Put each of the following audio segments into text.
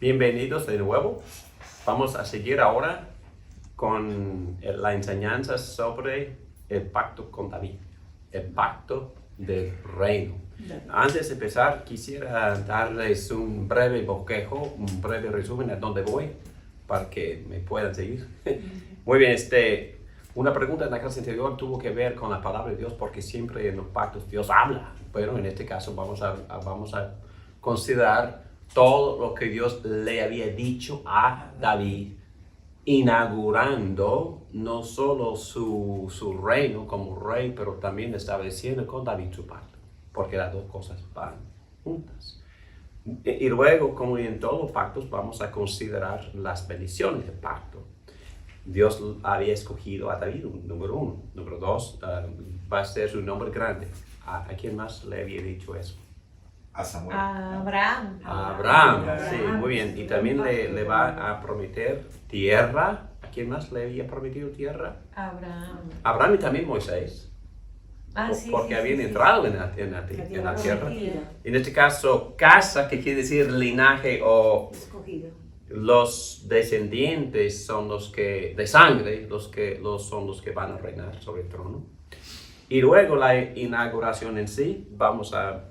Bienvenidos de nuevo. Vamos a seguir ahora con la enseñanza sobre el pacto con David, el pacto del reino. Antes de empezar, quisiera darles un breve bosquejo, un breve resumen a dónde voy, para que me puedan seguir. Muy bien, una pregunta en la clase anterior tuvo que ver con la palabra de Dios, porque siempre en los pactos Dios habla, pero en este caso vamos a considerar todo lo que Dios le había dicho a David, inaugurando no solo su reino como rey, pero también estableciendo con David su pacto, porque las dos cosas van juntas. Y luego, como en todos los pactos, vamos a considerar las bendiciones del pacto. Dios había escogido a David, número uno. Número dos, va a ser su nombre grande. ¿A quién más le había dicho eso? A Samuel. A Abraham. A Abraham, sí, muy bien. Y también le va a prometer tierra. ¿A quién más le había prometido tierra? Abraham. Abraham y también Moisés. Porque habían entrado en la tierra. En este caso, casa, que quiere decir linaje o escogido. Los descendientes son los que, de sangre, son los que van a reinar sobre el trono. Y luego la inauguración en sí, vamos a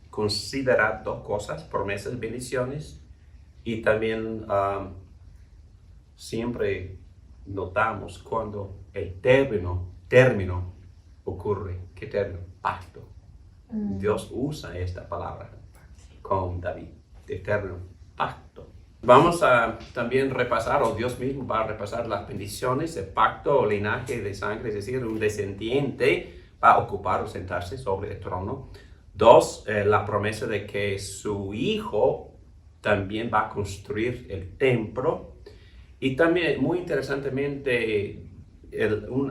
considerar dos cosas, promesas, bendiciones, y también siempre notamos cuando el término ocurre. ¿Qué término? Pacto. Dios usa esta palabra con David, el término pacto. Vamos a también repasar, o Dios mismo va a repasar las bendiciones, el pacto o linaje de sangre, es decir, un descendiente va a ocupar o sentarse sobre el trono. Dos, la promesa de que su hijo también va a construir el templo. Y también, muy interesantemente,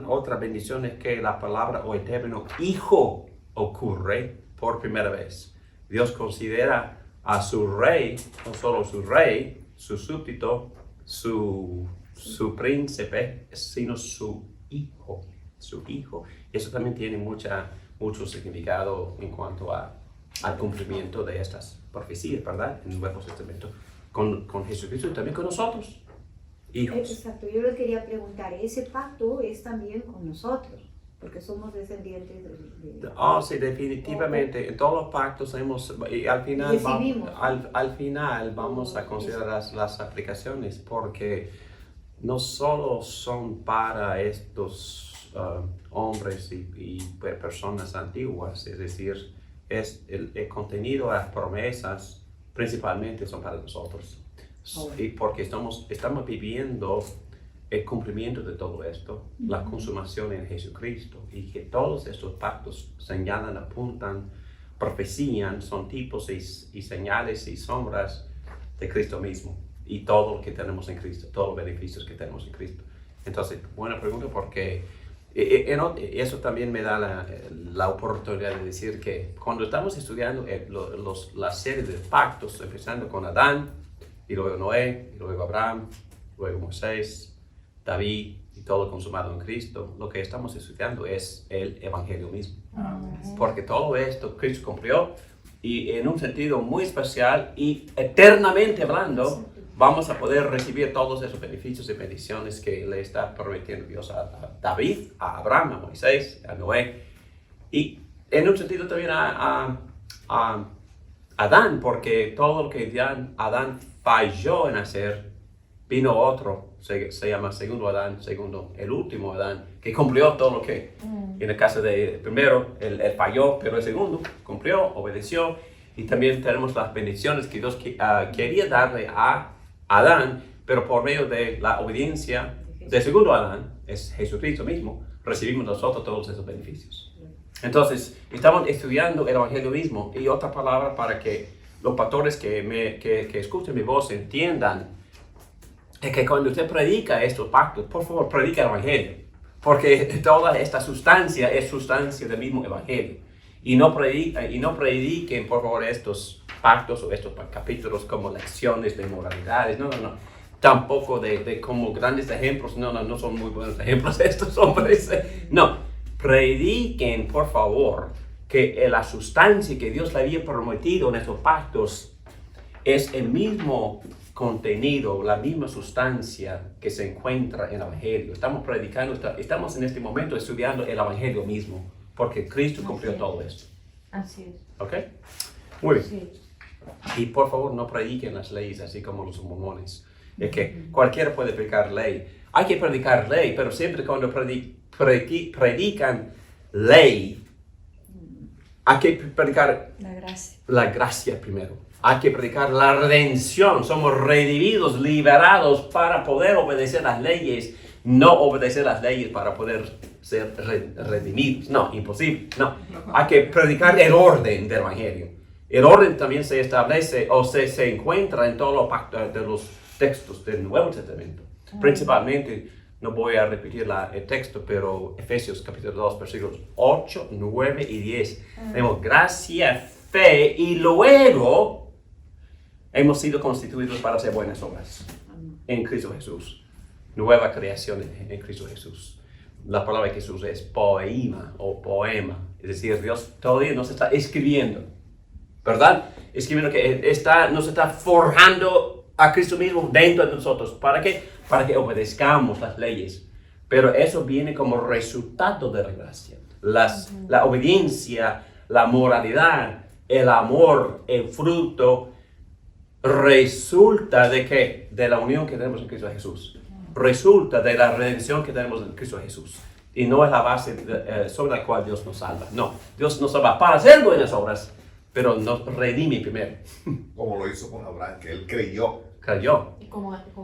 otra bendición es que la palabra o el término hijo ocurre por primera vez. Dios considera a su rey, no solo su rey, su súbdito, su príncipe, sino su hijo. Eso también tiene mucho significado en cuanto al cumplimiento de estas profecías, ¿verdad? En el Nuevo Testamento, con Jesucristo y también con nosotros, hijos. Exacto, yo les quería preguntar, ese pacto es también con nosotros, porque somos descendientes de... Sí, definitivamente. En todos los pactos y al final vamos a considerar las aplicaciones, porque no solo son para estos hombres y personas antiguas, es decir, el contenido de las promesas principalmente son para nosotros. Y porque estamos viviendo el cumplimiento de todo esto, la consumación en Jesucristo, y que todos estos pactos señalan, apuntan, profecían, son tipos y señales y sombras de Cristo mismo, y todo lo que tenemos en Cristo, todos los beneficios que tenemos en Cristo. Entonces, buena pregunta, porque eso también me da la oportunidad de decir que cuando estamos estudiando la serie de pactos, empezando con Adán, y luego Noé, y luego Abraham, luego Moisés, David y todo consumado en Cristo, lo que estamos estudiando es el Evangelio mismo. Porque todo esto Cristo cumplió, y en un sentido muy especial y eternamente hablando, vamos a poder recibir todos esos beneficios y bendiciones que le está prometiendo Dios a David, a Abraham, a Moisés, a Noé, y en un sentido también a Adán, porque todo lo que Adán falló en hacer, vino otro, se llama segundo Adán, el último Adán, que cumplió todo lo que, en el caso de primero, él falló, pero el segundo cumplió, obedeció, y también tenemos las bendiciones que Dios quería darle a Adán, pero por medio de la obediencia del segundo Adán, es Jesucristo mismo, recibimos nosotros todos esos beneficios. Entonces, estamos estudiando el Evangelio mismo, y otra palabra para que los pastores que escuchen mi voz entiendan, es que cuando usted predica estos pactos, por favor, predica el Evangelio, porque toda esta sustancia es sustancia del mismo Evangelio. Y no prediquen, por favor, estos pactos o estos capítulos como lecciones de moralidades, no. Tampoco de como grandes ejemplos, no son muy buenos ejemplos estos hombres. No, prediquen, por favor, que la sustancia que Dios le había prometido en estos pactos es el mismo contenido, la misma sustancia que se encuentra en el Evangelio. Estamos predicando, estamos en este momento estudiando el Evangelio mismo, porque Cristo cumplió todo esto. Así es. ¿Ok? Muy bien. Sí. Y por favor no prediquen las leyes así como los mormones. Es que cualquiera puede predicar ley. Hay que predicar ley, pero siempre cuando predican ley, hay que predicar la gracia primero. Hay que predicar la redención. Somos redimidos, liberados para poder obedecer las leyes. No obedecer las leyes para poder ser redimidos. No, imposible. No. Hay que predicar el orden del Evangelio. El orden también se establece o se encuentra en todos los textos del Nuevo Testamento. Principalmente, no voy a repetir el texto, pero Efesios capítulo 2, versículos 8, 9 y 10. Tenemos gracia, fe y luego hemos sido constituidos para hacer buenas obras en Cristo Jesús. Nueva creación en Cristo Jesús. La palabra que se usa es poema o poema. Es decir, Dios todavía nos está escribiendo, ¿verdad? Escribiendo que nos está forjando a Cristo mismo dentro de nosotros. ¿Para qué? Para que obedezcamos las leyes. Pero eso viene como resultado de la gracia. La obediencia, la moralidad, el amor, el fruto, resulta de ¿qué? De la unión que tenemos en Cristo Jesús. Resulta de la redención que tenemos en Cristo Jesús. Y no es la base sobre la cual Dios nos salva. No, Dios nos salva para hacer buenas obras, pero nos redime primero. Como lo hizo con Abraham, que él creyó.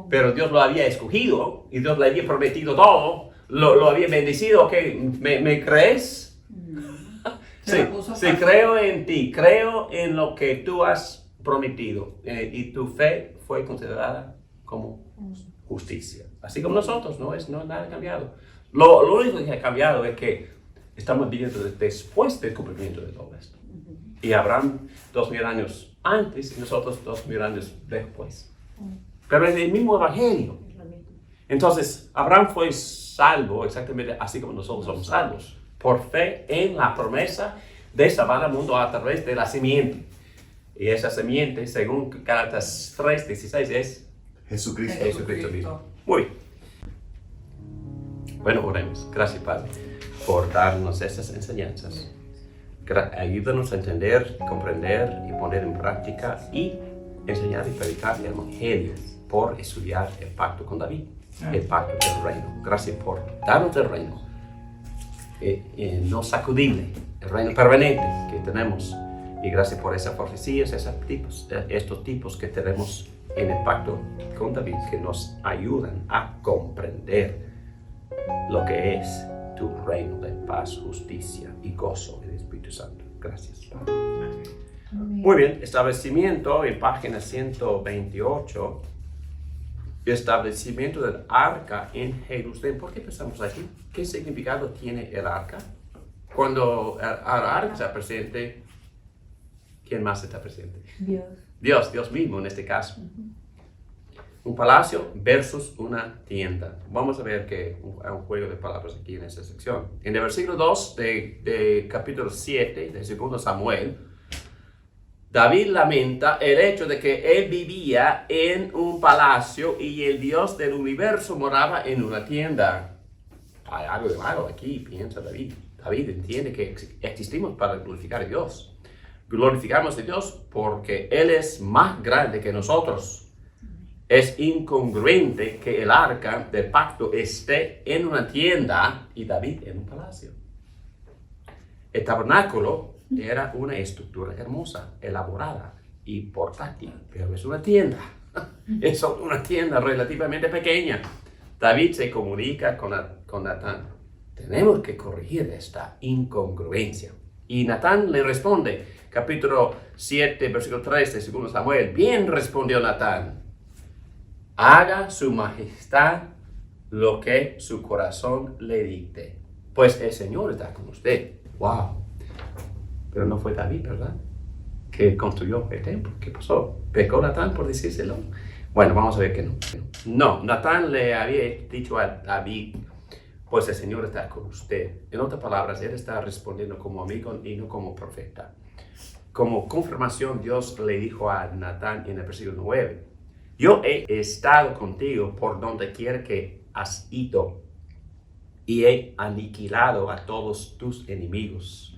Pero Dios lo había escogido y Dios le había prometido todo, lo había bendecido. ¿Okay? ¿Me crees? Sí, creo en ti, creo en lo que tú has prometido y tu fe fue considerada como justicia. Así como nosotros, no es nada cambiado. Lo único que ha cambiado es que estamos viviendo después del cumplimiento de todo esto. Y Abraham 2000 años antes y nosotros 2000 años después. Pero es el mismo evangelio. Entonces, Abraham fue salvo exactamente así como nosotros somos salvos, por fe en la promesa de salvar al mundo a través de la simiente. Y esa simiente, según Gálatas 3:16, es Jesucristo mismo. Muy bien. Bueno, oremos. Gracias, Padre, por darnos estas enseñanzas. Ayúdanos a entender, comprender y poner en práctica y enseñar y predicar el Evangelio por estudiar el pacto con David, el pacto del reino. Gracias por darnos el reino no sacudible, el reino permanente que tenemos. Y gracias por esas profecías, estos tipos que tenemos en el pacto con David, que nos ayudan a comprender lo que es tu reino de paz, justicia y gozo del Espíritu Santo. Gracias, Padre. Muy bien, establecimiento en página 128. Establecimiento del arca en Jerusalén. ¿Por qué empezamos aquí? ¿Qué significado tiene el arca? Cuando el arca está presente, ¿quién más está presente? Dios mismo en este caso. Un palacio versus una tienda. Vamos a ver que hay un juego de palabras aquí en esta sección. En el versículo 2 de capítulo 7 de 2 Samuel, David lamenta el hecho de que él vivía en un palacio y el Dios del universo moraba en una tienda. Hay algo de malo aquí, piensa David. David entiende que existimos para glorificar a Dios. Glorificamos a Dios porque Él es más grande que nosotros. Es incongruente que el arca del pacto esté en una tienda y David en un palacio. El tabernáculo era una estructura hermosa, elaborada y portátil, pero es una tienda. Es una tienda relativamente pequeña. David se comunica con Natán. Tenemos que corregir esta incongruencia. Y Natán le responde, capítulo 7, versículo 3 de 2 Samuel. Bien respondió Natán. Haga su majestad lo que su corazón le dicte, pues el Señor está con usted. Wow. Pero no fue David, ¿verdad? Que construyó el templo. ¿Qué pasó? ¿Pecó Natán por decírselo? Bueno, vamos a ver que no. No, Natán le había dicho a David, pues el Señor está con usted. En otras palabras, él está respondiendo como amigo y no como profeta. Como confirmación, Dios le dijo a Natán en el versículo 9, Yo he estado contigo por donde quiera que has ido y he aniquilado a todos tus enemigos.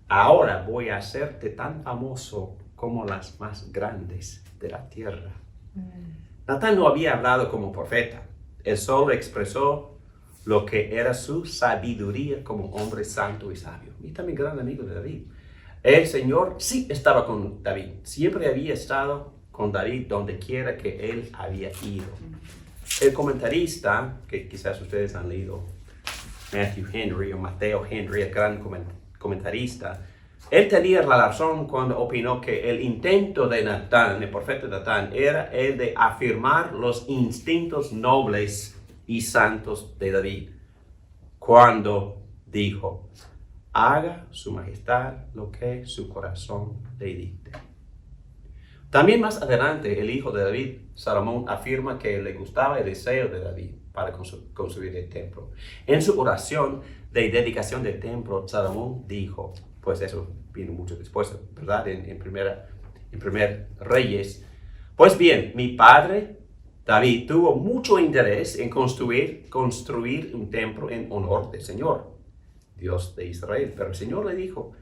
Ahora voy a hacerte tan famoso como las más grandes de la tierra. Natán no había hablado como profeta. Él solo expresó lo que era su sabiduría como hombre santo y sabio. Y también gran amigo de David. El Señor sí estaba con David. Siempre había estado con David donde quiera que él había ido. El comentarista, que quizás ustedes han leído, Matthew Henry o Mateo Henry, el gran comentarista, él tenía la razón cuando opinó que el intento de Natán, el profeta Natán, era el de afirmar los instintos nobles y santos de David, cuando dijo: haga su majestad lo que su corazón le dicte. También más adelante, el hijo de David, Salomón, afirma que le gustaba el deseo de David para construir el templo. En su oración de dedicación del templo, Salomón dijo, pues eso vino mucho después, ¿verdad? En primer Reyes. Pues bien, mi padre David tuvo mucho interés en construir un templo en honor del Señor, Dios de Israel. Pero el Señor le dijo: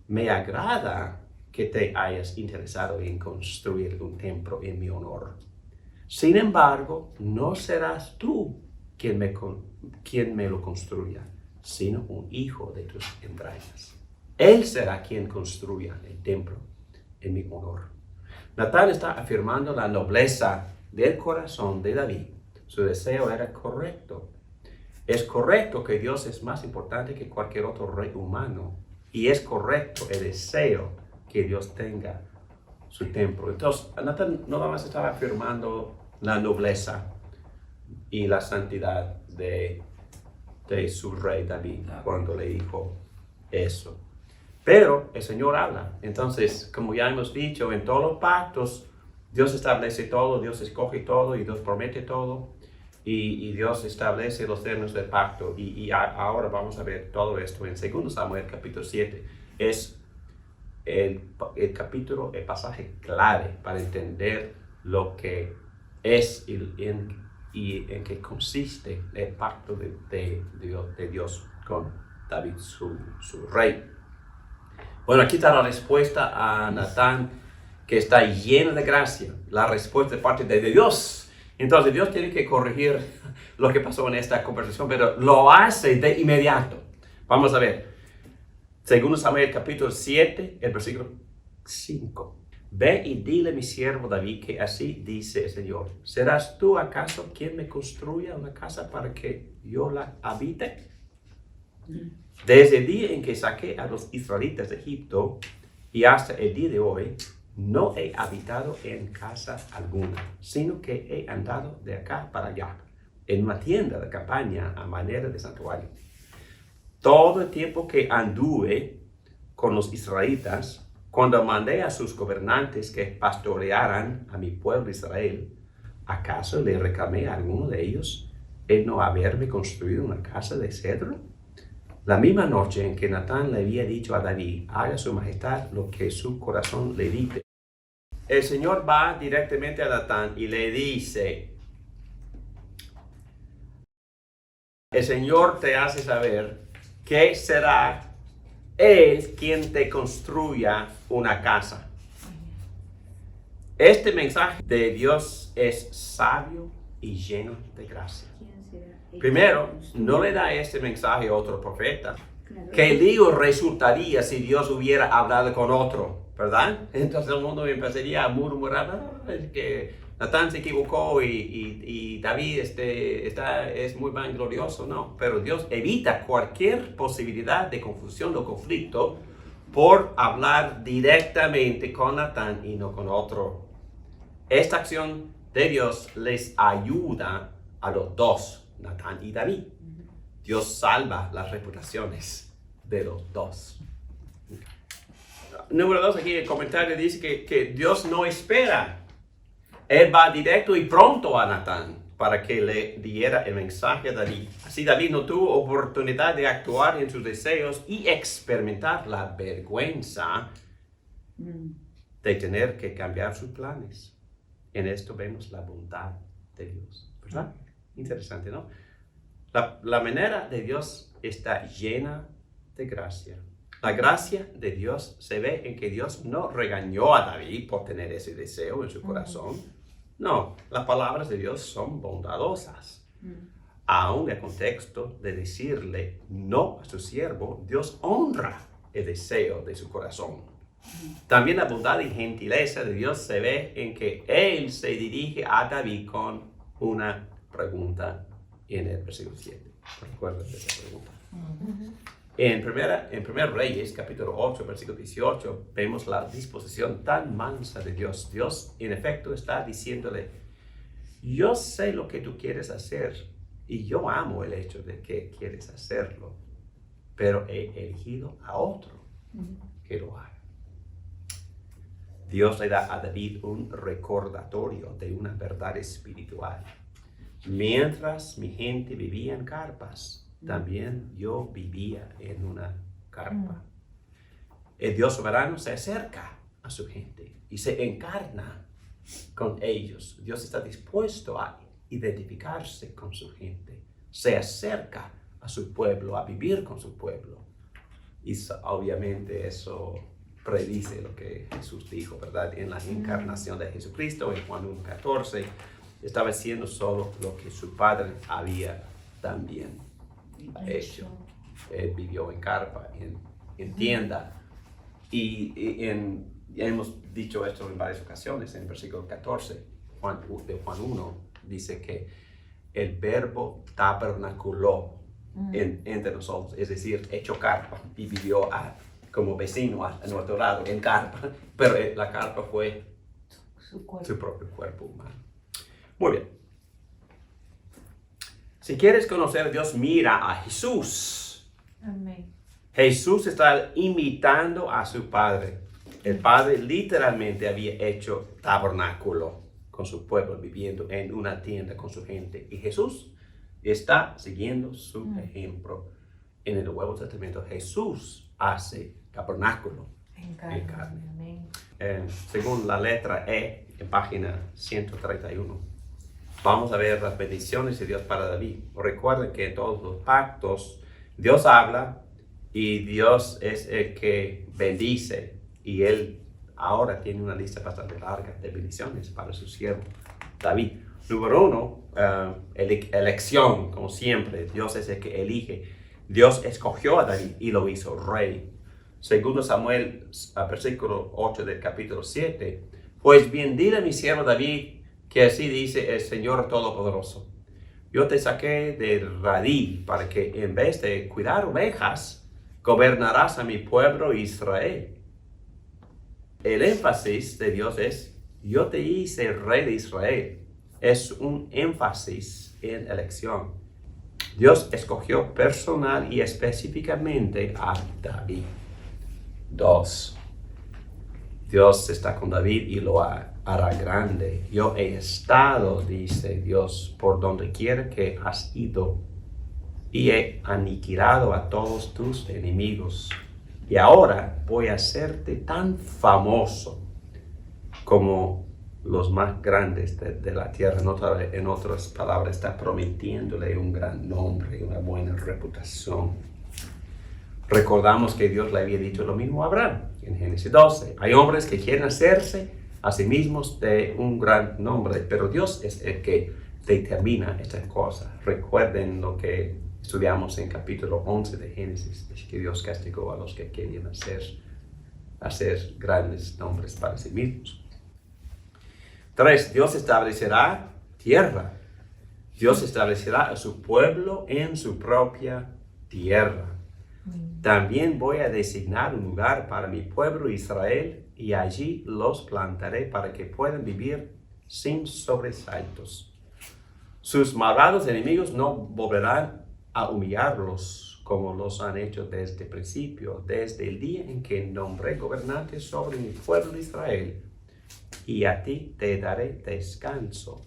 me agrada que te hayas interesado en construir un templo en mi honor. Sin embargo, no serás tú quien me lo construya, sino un hijo de tus entrañas. Él será quien construya el templo en mi honor. Natán está afirmando la nobleza del corazón de David. Su deseo era correcto. Es correcto que Dios es más importante que cualquier otro rey humano. Y es correcto el deseo que Dios tenga su templo. Entonces, Natán no nada más estaba afirmando la nobleza y la santidad de su rey David cuando le dijo eso. Pero el Señor habla. Entonces, como ya hemos dicho, en todos los pactos, Dios establece todo, Dios escoge todo y Dios promete todo. Y Dios establece los términos del pacto. Y ahora vamos a ver todo esto en 2 Samuel capítulo 7. Es el capítulo, el pasaje clave para entender lo que es y en qué consiste el pacto de Dios con David, su rey. Bueno, aquí está la respuesta a Natán, que está llena de gracia, la respuesta de parte de Dios. Entonces Dios tiene que corregir lo que pasó en esta conversación, pero lo hace de inmediato. Vamos a ver. 2 Samuel capítulo 7, el versículo 5. Ve y dile a mi siervo David que así dice el Señor: ¿serás tú acaso quien me construya una casa para que yo la habite? Desde el día en que saqué a los israelitas de Egipto y hasta el día de hoy, no he habitado en casa alguna, sino que he andado de acá para allá, en una tienda de campaña a manera de santuario. Todo el tiempo que anduve con los israelitas, cuando mandé a sus gobernantes que pastorearan a mi pueblo Israel, ¿acaso le reclamé a alguno de ellos el no haberme construido una casa de cedro? La misma noche en que Natán le había dicho a David: haga su majestad lo que su corazón le dicte, el Señor va directamente a Natán y le dice: el Señor te hace saber que será Él quien te construya una casa. Este mensaje de Dios es sabio y lleno de gracia. Primero, no le da este mensaje a otro profeta. ¿Qué lío resultaría si Dios hubiera hablado con otro? ¿Verdad? Entonces el mundo empezaría a murmurar que Natán se equivocó y David es muy vanglorioso. No, pero Dios evita cualquier posibilidad de confusión o conflicto por hablar directamente con Natán y no con otro. Esta acción de Dios les ayuda a los dos, Natán y David. Dios salva las reputaciones de los dos. Número 2, aquí el comentario dice que Dios no espera. Él va directo y pronto a Natán para que le diera el mensaje a David. Así David no tuvo oportunidad de actuar en sus deseos y experimentar la vergüenza de tener que cambiar sus planes. En esto vemos la bondad de Dios, ¿verdad? Interesante, ¿no? La manera de Dios está llena de gracia. La gracia de Dios se ve en que Dios no regañó a David por tener ese deseo en su corazón. No, las palabras de Dios son bondadosas. Aún en el contexto de decirle no a su siervo, Dios honra el deseo de su corazón. También la bondad y gentileza de Dios se ve en que Él se dirige a David con una pregunta en el versículo 7. ¿Recuerdas esa pregunta? En 1 Reyes, capítulo 8, versículo 18, vemos la disposición tan mansa de Dios. Dios, en efecto, está diciéndole, yo sé lo que tú quieres hacer y yo amo el hecho de que quieres hacerlo, pero he elegido a otro que lo haga. Dios le da a David un recordatorio de una verdad espiritual. Mientras mi gente vivía en carpas, también yo vivía en una carpa. El Dios soberano se acerca a su gente y se encarna con ellos. Dios está dispuesto a identificarse con su gente. Se acerca a su pueblo, a vivir con su pueblo. Y obviamente eso predice lo que Jesús dijo, ¿verdad? En la encarnación de Jesucristo, en Juan 1:14, estaba haciendo solo lo que su Padre había también hecho. Él vivió en carpa, en tienda. Ya hemos dicho esto en varias ocasiones. En el versículo 14 de Juan 1 dice que el verbo tabernaculó entre nosotros, es decir, hecho carpa y vivió como vecino a nuestro lado en carpa, pero la carpa fue su propio cuerpo humano. Muy bien. Si quieres conocer a Dios, mira a Jesús. Amén. Jesús está imitando a su Padre. El Padre literalmente había hecho tabernáculo con su pueblo, viviendo en una tienda con su gente. Y Jesús está siguiendo su ejemplo. En el Nuevo Testamento, Jesús hace tabernáculo en carne. Según la letra E, en página 131. Vamos a ver las bendiciones de Dios para David. Recuerden que en todos los pactos Dios habla y Dios es el que bendice. Y Él ahora tiene una lista bastante larga de bendiciones para su siervo David. Número 1, elección, como siempre. Dios es el que elige. Dios escogió a David y lo hizo rey. Segundo Samuel, versículo 8 del capítulo 7. Pues bien, dile a mi siervo David, que así dice el Señor Todopoderoso. Yo te saqué de Radí para que en vez de cuidar ovejas, gobernarás a mi pueblo Israel. El énfasis de Dios es, yo te hice rey de Israel. Es un énfasis en elección. Dios escogió personal y específicamente a David. 2. Dios está con David y lo hará grande. Yo he estado, dice Dios, por donde quiera que has ido y he aniquilado a todos tus enemigos. Y ahora voy a hacerte tan famoso como los más grandes de la tierra. En otras palabras, está prometiéndole un gran nombre y una buena reputación. Recordamos que Dios le había dicho lo mismo a Abraham en Génesis 12. Hay hombres que quieren hacerse a sí mismos de un gran nombre, pero Dios es el que determina estas cosas. Recuerden lo que estudiamos en capítulo 11 de Génesis, es que Dios castigó a los que querían hacer grandes nombres para sí mismos. 3. Dios establecerá tierra. Dios establecerá a su pueblo en su propia tierra. También voy a designar un lugar para mi pueblo Israel y allí los plantaré para que puedan vivir sin sobresaltos. Sus malvados enemigos no volverán a humillarlos como los han hecho desde el principio, desde el día en que nombré gobernantes sobre mi pueblo Israel. Y a ti te daré descanso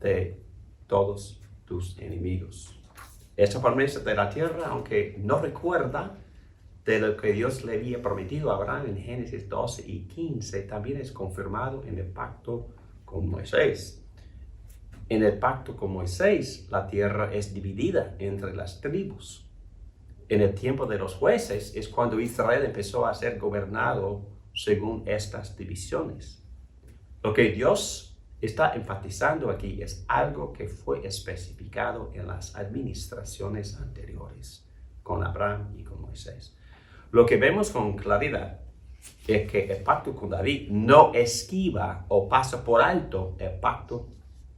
de todos tus enemigos. Esta promesa de la tierra, aunque no recuerda de lo que Dios le había prometido a Abraham en Génesis 12 y 15, también es confirmado en el pacto con Moisés. En el pacto con Moisés, la tierra es dividida entre las tribus. En el tiempo de los jueces es cuando Israel empezó a ser gobernado según estas divisiones. Lo que Dios está enfatizando aquí es algo que fue especificado en las administraciones anteriores, con Abraham y con Moisés. Lo que vemos con claridad es que el pacto con David no esquiva o pasa por alto el pacto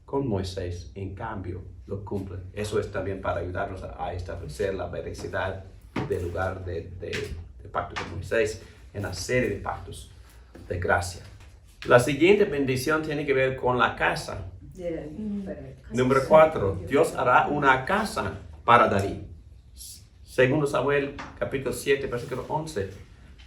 con Moisés, en cambio lo cumple. Eso es también para ayudarnos a establecer la veracidad del lugar del pacto con Moisés en la serie de pactos de gracia. La siguiente bendición tiene que ver con la casa. Número 4, Dios hará una casa para David. Segundo Samuel, capítulo 7, versículo 11.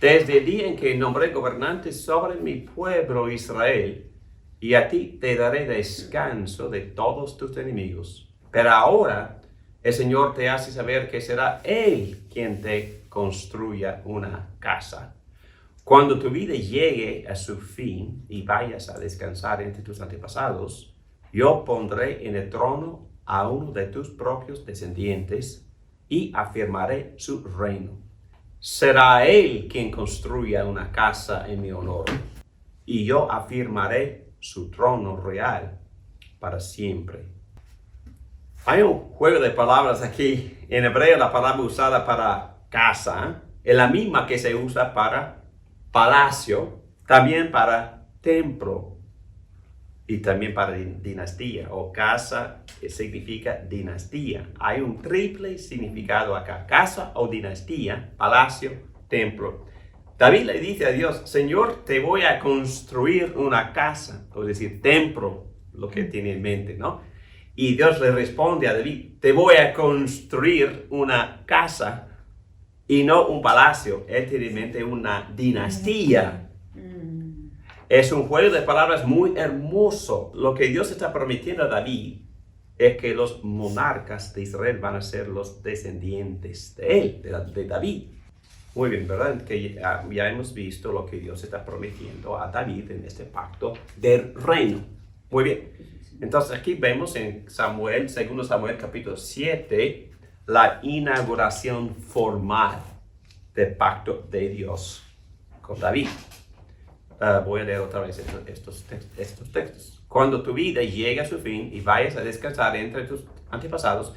Desde el día en que nombré gobernantes sobre mi pueblo Israel, y a ti te daré descanso de todos tus enemigos. Pero ahora el Señor te hace saber que será Él quien te construya una casa. Cuando tu vida llegue a su fin y vayas a descansar entre tus antepasados, yo pondré en el trono a uno de tus propios descendientes y afirmaré su reino. Será Él quien construya una casa en mi honor, y yo afirmaré su trono real para siempre. Hay un juego de palabras aquí. En hebreo la palabra usada para casa es la misma que se usa para palacio, también para templo y también para dinastía, o casa significa dinastía. Hay un triple significado acá: casa o dinastía, palacio, templo. David le dice a Dios: Señor, te voy a construir una casa, es decir, templo, lo que tiene en mente, ¿no? Y Dios le responde a David: te voy a construir una casa y no un palacio. Él tiene en mente una dinastía. Es un juego de palabras muy hermoso. Lo que Dios está prometiendo a David es que los monarcas de Israel van a ser los descendientes de él, de David. Muy bien, ¿verdad? Que ya hemos visto lo que Dios está prometiendo a David en este pacto del reino. Muy bien. Entonces aquí vemos en Samuel, segundo Samuel capítulo 7, la inauguración formal del pacto de Dios con David. Voy a leer otra vez estos textos. Cuando tu vida llegue a su fin y vayas a descansar entre tus antepasados,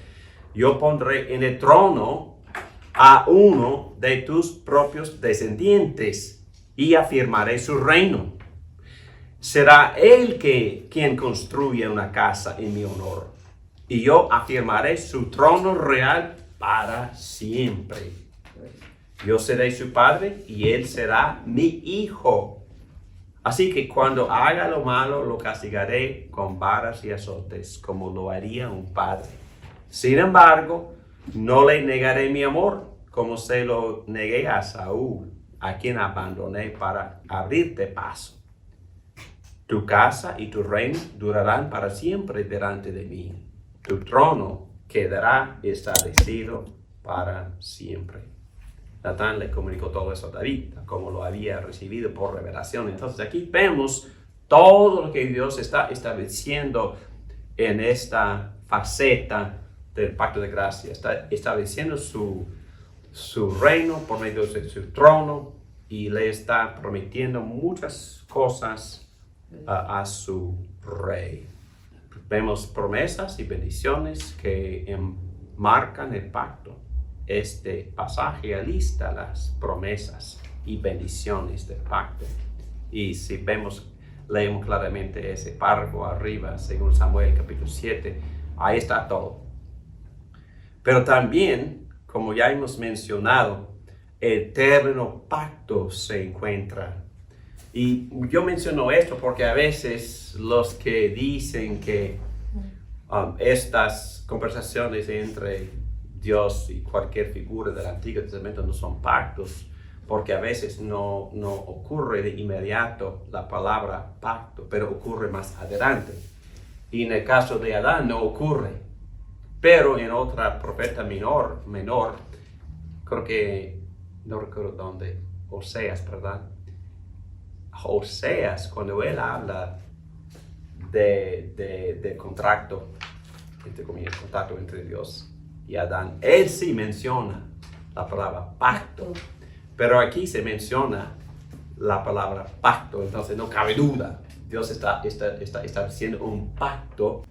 yo pondré en el trono a uno de tus propios descendientes y afirmaré su reino. Será él quien construya una casa en mi honor, y yo afirmaré su trono real para siempre. Yo seré su padre y él será mi hijo. Así que cuando haga lo malo, lo castigaré con varas y azotes, como lo haría un padre. Sin embargo, no le negaré mi amor, como se lo negué a Saúl, a quien abandoné para abrirte paso. Tu casa y tu reino durarán para siempre delante de mí. Tu trono quedará establecido para siempre. Natán le comunicó todo eso a David, como lo había recibido por revelación. Entonces aquí vemos todo lo que Dios está estableciendo en esta faceta del pacto de gracia. Está estableciendo su reino por medio de su trono, y le está prometiendo muchas cosas a su rey. Vemos promesas y bendiciones que enmarcan el pacto. Este pasaje alista las promesas y bendiciones del pacto. Y si leemos claramente ese párrafo arriba, según Samuel capítulo 7, ahí está todo. Pero también, como ya hemos mencionado, el término pacto se encuentra. Y yo menciono esto porque a veces los que dicen que estas conversaciones entre Dios y cualquier figura del Antiguo Testamento no son pactos, porque a veces no ocurre de inmediato la palabra pacto, pero ocurre más adelante. Y en el caso de Adán no ocurre. Pero en otra profeta menor, creo que, no recuerdo dónde, Oseas, ¿verdad? Oseas, cuando él habla de contrato, entre comillas, contacto entre Dios y Adán. Él sí menciona la palabra pacto, pero aquí se menciona la palabra pacto, entonces no cabe duda. Dios está estableciendo un pacto.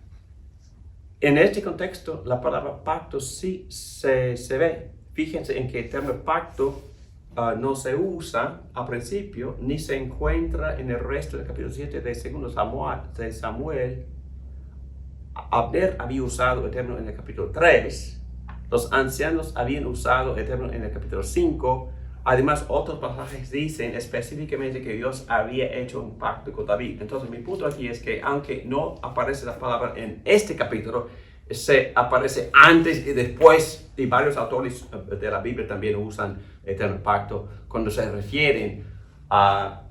En este contexto, la palabra pacto sí se ve. Fíjense en que el término pacto no se usa al principio, ni se encuentra en el resto del capítulo 7 de 2 Samuel. Abner había usado el término en el capítulo 3. Los ancianos habían usado el término en el capítulo 5. Además, otros pasajes dicen específicamente que Dios había hecho un pacto con David. Entonces, mi punto aquí es que aunque no aparece la palabra en este capítulo, se aparece antes y después, y varios autores de la Biblia también usan el término pacto cuando se refieren a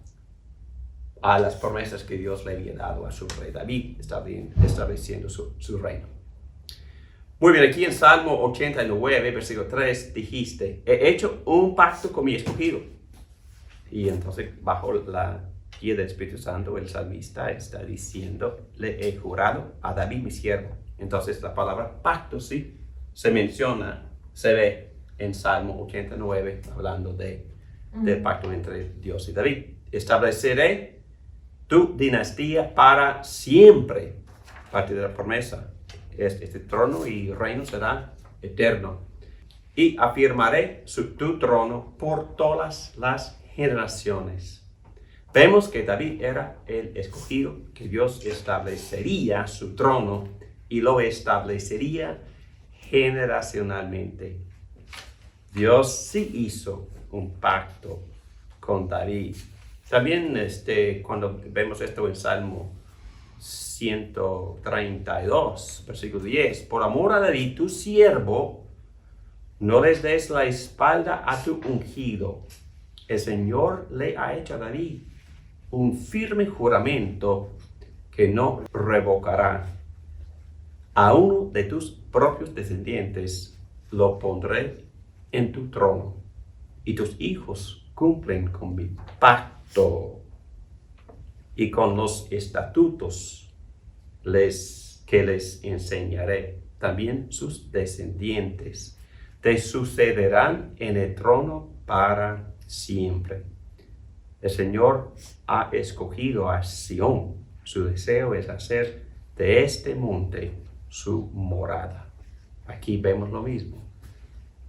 las promesas que Dios le había dado a su rey David, estableciendo su reino. Muy bien, aquí en Salmo 89, versículo 3, dijiste, he hecho un pacto con mi escogido. Y entonces, bajo la guía del Espíritu Santo, el salmista está diciendo, le he jurado a David mi siervo. Entonces, la palabra pacto sí se menciona, se ve en Salmo 89, hablando del pacto entre Dios y David. Estableceré tu dinastía para siempre, parte de la promesa. Este trono y reino será eterno. Y afirmaré tu trono por todas las generaciones. Vemos que David era el escogido, que Dios establecería su trono y lo establecería generacionalmente. Dios sí hizo un pacto con David. También cuando vemos esto en Salmo 132, versículo 10. Por amor a David, tu siervo, no les des la espalda a tu ungido. El Señor le ha hecho a David un firme juramento que no revocará. A uno de tus propios descendientes lo pondré en tu trono, y tus hijos cumplen con mi pacto y con los estatutos que les enseñaré. También sus descendientes te sucederán en el trono para siempre. El Señor ha escogido a Sión. Su deseo es hacer de este monte su morada. Aquí vemos lo mismo.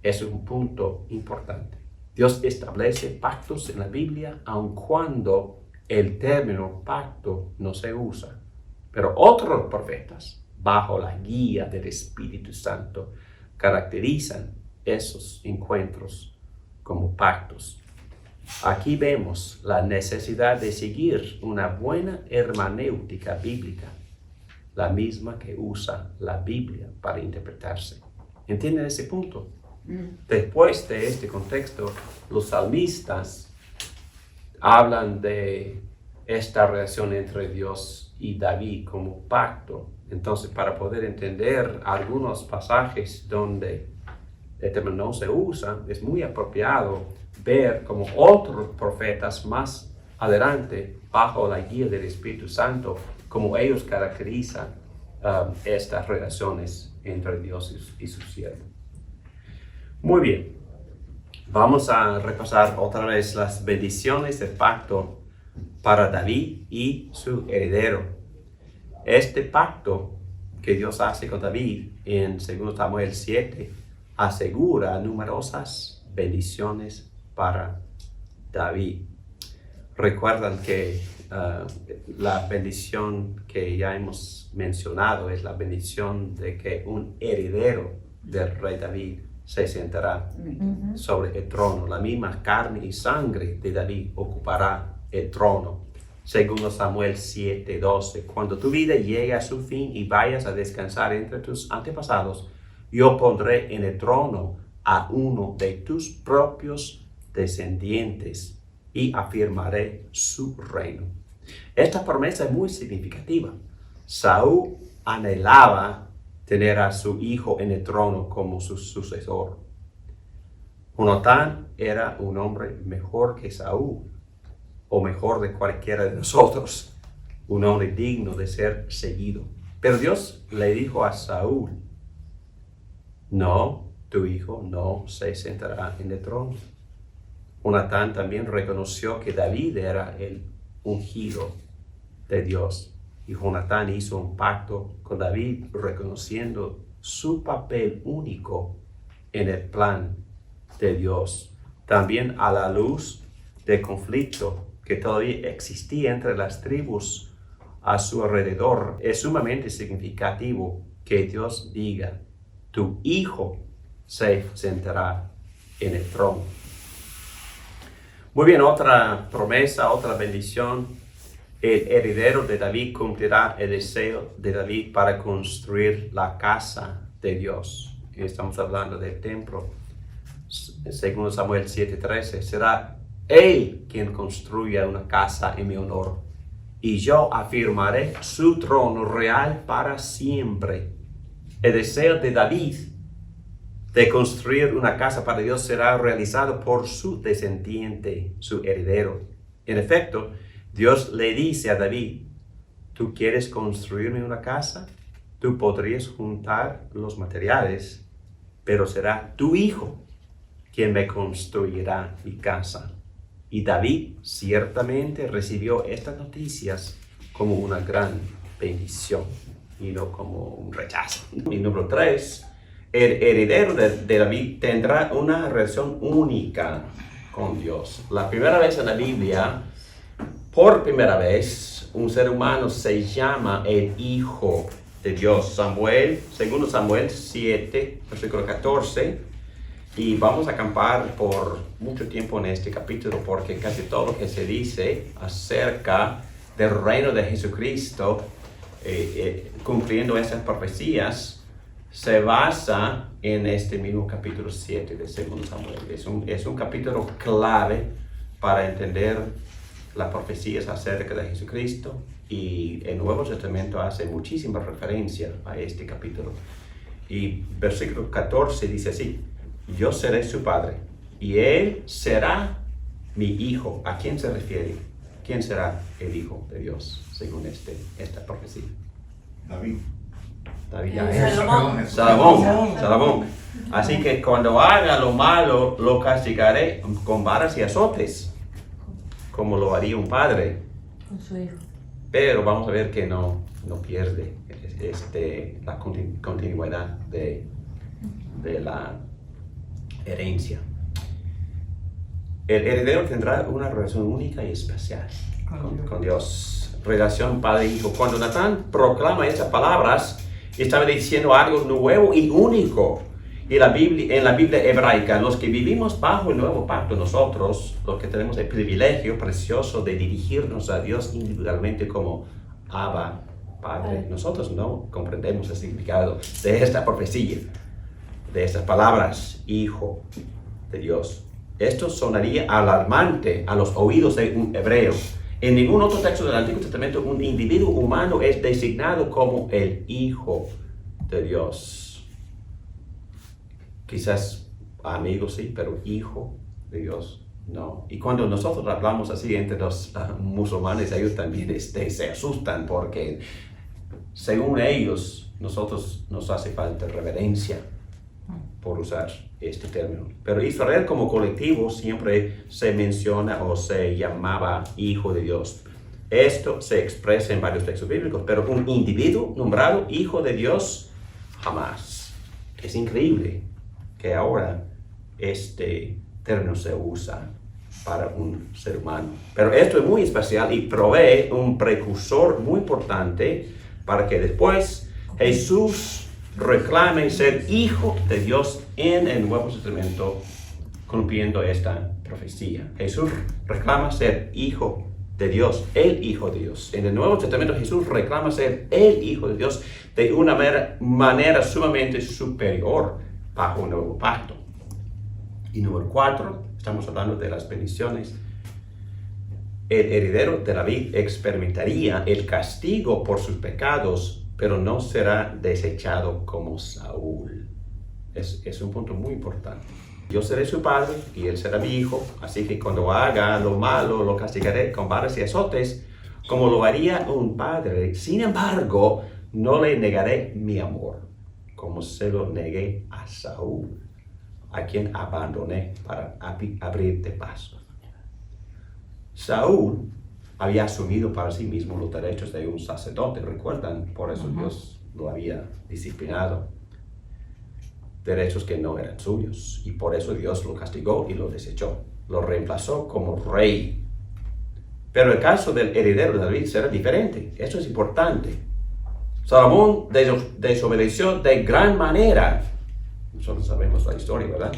Es un punto importante. Dios establece pactos en la Biblia, aun cuando el término pacto no se usa. Pero otros profetas, bajo la guía del Espíritu Santo, caracterizan esos encuentros como pactos. Aquí vemos la necesidad de seguir una buena hermenéutica bíblica, la misma que usa la Biblia para interpretarse. ¿Entienden ese punto? Después de este contexto, los salmistas hablan de esta relación entre Dios y David como pacto. Entonces, para poder entender algunos pasajes donde el término no se usa, es muy apropiado ver como otros profetas más adelante, bajo la guía del Espíritu Santo, como ellos caracterizan estas relaciones entre Dios y su siervo. Muy bien, vamos a repasar otra vez las bendiciones del pacto para David y su heredero. Este pacto que Dios hace con David en 2 Samuel 7 asegura numerosas bendiciones para David. Recuerdan que la bendición que ya hemos mencionado es la bendición de que un heredero del rey David se sentará sobre el trono. La misma carne y sangre de David ocupará el trono. Segundo Samuel 7:12. Cuando tu vida llegue a su fin y vayas a descansar entre tus antepasados, yo pondré en el trono a uno de tus propios descendientes y afirmaré su reino. Esta promesa es muy significativa. Saúl anhelaba tener a su hijo en el trono como su sucesor. Jonatán era un hombre mejor que Saúl, o mejor de cualquiera de nosotros. un hombre digno de ser seguido. Pero Dios le dijo a Saúl, no, tu hijo no se sentará en el trono. Jonatán también reconoció que David era el ungido de Dios. Y Jonatán hizo un pacto con David reconociendo su papel único en el plan de Dios. También a la luz del conflicto que todavía existía entre las tribus a su alrededor, es sumamente significativo que Dios diga, tu hijo se sentará en el trono. Muy bien, otra promesa, otra bendición. El heredero de David cumplirá el deseo de David para construir la casa de Dios. Estamos hablando del templo. Según Samuel 7:13, será él quien construya una casa en mi honor, y yo afirmaré su trono real para siempre. El deseo de David de construir una casa para Dios será realizado por su descendiente, su heredero. En efecto, Dios le dice a David, ¿tú quieres construirme una casa? Tú podrías juntar los materiales, pero será tu hijo quien me construirá mi casa. Y David ciertamente recibió estas noticias como una gran bendición y no como un rechazo. Y número 3, el heredero de David tendrá una relación única con Dios. La primera vez en la Biblia, por primera vez, un ser humano se llama el Hijo de Dios. Segundo Samuel 7, versículo 14. Y vamos a acampar por mucho tiempo en este capítulo porque casi todo lo que se dice acerca del reino de Jesucristo, cumpliendo esas profecías, se basa en este mismo capítulo 7 de Segundo Samuel. Es un capítulo clave para entender las profecías acerca de Jesucristo, y el Nuevo Testamento hace muchísima referencia a este capítulo. Y versículo 14 dice así, yo seré su padre y él será mi hijo. ¿A quién se refiere? ¿Quién será el hijo de Dios según esta profecía? David ya es. Salomón. Así que cuando haga lo malo, lo castigaré con varas y azotes, como lo haría un padre. Con su hijo. Pero vamos a ver que no pierde la continuidad de la herencia. El heredero tendrá una relación única y especial con Dios. Relación padre-hijo. Cuando Natán proclama estas palabras, estaba diciendo algo nuevo y único. Y en la Biblia hebraica, los que vivimos bajo el nuevo pacto, nosotros, los que tenemos el privilegio precioso de dirigirnos a Dios individualmente como Abba, Padre, nosotros no comprendemos el significado de esta profecía, de estas palabras, Hijo de Dios. Esto sonaría alarmante a los oídos de un hebreo. En ningún otro texto del Antiguo Testamento un individuo humano es designado como el Hijo de Dios. Quizás amigos sí, pero Hijo de Dios no. Y cuando nosotros hablamos así entre los musulmanes, ellos también se asustan porque según ellos, nosotros nos hace falta reverencia por usar este término. Pero Israel como colectivo siempre se menciona o se llamaba Hijo de Dios. Esto se expresa en varios textos bíblicos, pero un individuo nombrado Hijo de Dios, jamás. Es increíble que ahora este término se usa para un ser humano. Pero esto es muy especial y provee un precursor muy importante para que después Jesús reclame ser Hijo de Dios en el Nuevo Testamento, cumpliendo esta profecía. Jesús reclama ser Hijo de Dios, el Hijo de Dios. En el Nuevo Testamento Jesús reclama ser el Hijo de Dios de una manera sumamente superior bajo un nuevo pacto. Y número 4, estamos hablando de las bendiciones. El heredero de David experimentaría el castigo por sus pecados, pero no será desechado como Saúl. Es un punto muy importante. Yo seré su padre y él será mi hijo, así que cuando haga lo malo lo castigaré con varas y azotes. como lo haría un padre. Sin embargo, no le negaré mi amor, como se lo negué a Saúl, a quien abandoné para abrirte paso. Saúl había asumido para sí mismo los derechos de un sacerdote, ¿recuerdan? Por eso Dios lo había disciplinado. Derechos que no eran suyos, y por eso Dios lo castigó y lo desechó. Lo reemplazó como rey. Pero el caso del heredero de David será diferente. Eso es importante. Salomón desobedeció de gran manera. Nosotros sabemos la historia, ¿verdad?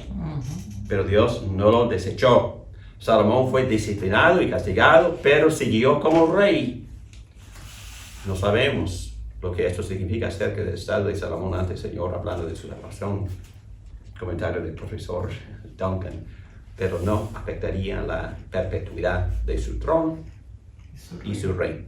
Pero Dios no lo desechó. Salomón fue disciplinado y castigado, pero siguió como rey. No sabemos lo que esto significa acerca del estado de Salomón ante el Señor, hablando de su salvación. Comentario del profesor Duncan. Pero no afectaría la perpetuidad de su trono y su reino.